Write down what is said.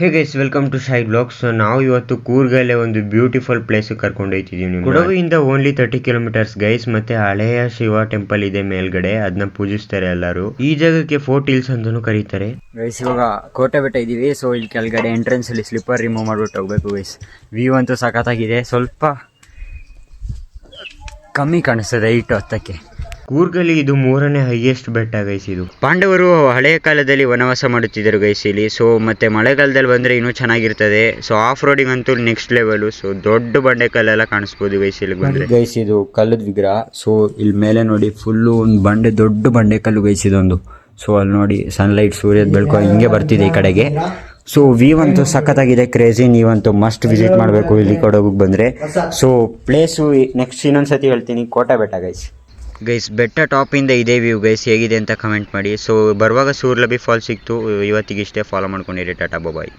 Hey guys, welcome to Shai blogs. ನಾವು ಇವತ್ತು ಕೂರ್ಗಲ್ಲೇ ಒಂದು ಬ್ಯೂಟಿಫುಲ್ ಪ್ಲೇಸ್ ಕರ್ಕೊಂಡು ಹೋಗ್ತಿದೀವಿ. ಕೊಡಗುಯಿಂದ ಓನ್ಲಿ 30 ಕಿಲೋಮೀಟರ್ಸ್ ಗೈಸ್. ಮತ್ತೆ ಹಳೆಯ ಶಿವ ಟೆಂಪಲ್ ಇದೆ ಮೇಲ್ಗಡೆ, ಅದನ್ನ ಪೂಜಿಸ್ತಾರೆ ಎಲ್ಲರೂ. ಈ ಜಾಗಕ್ಕೆ ಫೋರ್ಟ್ ಹಿಲ್ಸ್ ಅಂತಾನೂ ಕರೀತಾರೆ ಗೈಸ್. ಇವಾಗ ಕೋಟೆ ಬೆಟ್ಟ ಇದೀವಿ. ಸೊ ಇಲ್ಲಿ ಕೆಳಗಡೆ ಎಂಟ್ರೆನ್ಸ್ ಅಲ್ಲಿ ಸ್ಲಿಪ್ಪರ್ ರಿಮೂವ್ ಮಾಡ್ಬಿಟ್ಟು ಹೋಗ್ಬೇಕು ಗೈಸ್. ವ್ಯೂ ಅಂತೂ ಸಖತ್ತಾಗಿದೆ. ಸ್ವಲ್ಪ ಕಮ್ಮಿ ಕಾಣಿಸ್ತದೆ ಹೈಟ್ ಹತ್ತಕ್ಕೆ. ಕೂರ್ಗಲ್ಲಿ ಇದು 3ನೇ ಹೈಯೆಸ್ಟ್ ಬೆಟ್ಟ ಗೈಸ್. ಇದು ಪಾಂಡವರು ಹಳೆಯ ಕಾಲದಲ್ಲಿ ವನವಾಸ ಮಾಡುತ್ತಿದ್ದರು ಗೈಸ್ ಇಲ್ಲಿ. ಸೊ ಮತ್ತೆ ಮಳೆಗಾಲದಲ್ಲಿ ಬಂದರೆ ಇನ್ನೂ ಚೆನ್ನಾಗಿರ್ತದೆ. ಸೊ ಆಫ್ ರೋಡಿಂಗ್ ಅಂತೂ ನೆಕ್ಸ್ಟ್ ಲೆವೆಲು. ಸೊ ದೊಡ್ಡ ಬಂಡೆಕಲ್ಲೆಲ್ಲ ಕಾಣಿಸ್ಬೋದು ಗೈಸ್ ಇಲ್ಲಿ ಬಂದರೆ. ಗೈಸ್ ಇದು ಕಲ್ಲದ ವಿಗ್ರಹ. ಸೊ ಇಲ್ಲಿ ಮೇಲೆ ನೋಡಿ ಫುಲ್ಲು ಒಂದು ಬಂಡೆ, ದೊಡ್ಡ ಬಂಡೆ ಕಲ್ಲು ಗೈಸ್ ಇದೊಂದು. ಸೊ ಅಲ್ಲಿ ನೋಡಿ ಸನ್ಲೈಟ್, ಸೂರ್ಯದ ಬೆಳಕು ಹಿಂಗೆ ಬರ್ತಿದೆ ಈ ಕಡೆಗೆ. ಸೊ ವ್ಯೂ ಅಂತೂ ಸಖತ್ತಾಗಿದೆ, ಕ್ರೇಜಿ. ನೀವಂತೂ ಮಸ್ಟ್ ವಿಸಿಟ್ ಮಾಡಬೇಕು ಇಲ್ಲಿ ಕೊಡಗಿಗೆ ಬಂದರೆ. ಸೊ ಪ್ಲೇಸು ನೆಕ್ಸ್ಟ್ ಇನ್ನೊಂದ್ಸತಿ ಹೇಳ್ತೀನಿ, ಕೋಟೆ ಬೆಟ್ಟ ಗೈಸ್. ಬೆಟ್ಟ ಟಾಪಿಂದ ಇದೇ ವ್ಯೂ ಗೈಸ್. ಹೇಗಿದೆ ಅಂತ ಕಮೆಂಟ್ ಮಾಡಿ. ಸೊ ಬರುವಾಗ ಸೂರ್ಲಬಿ ಫಾಲ್ಸ್ ಸಿಕ್ತು. ಇವತ್ತಿಗೆ ಇಷ್ಟೇ. ಫಾಲೋ ಮಾಡ್ಕೊಂಡಿರಿ. ಟಾಟಾ ಬಾಯ್.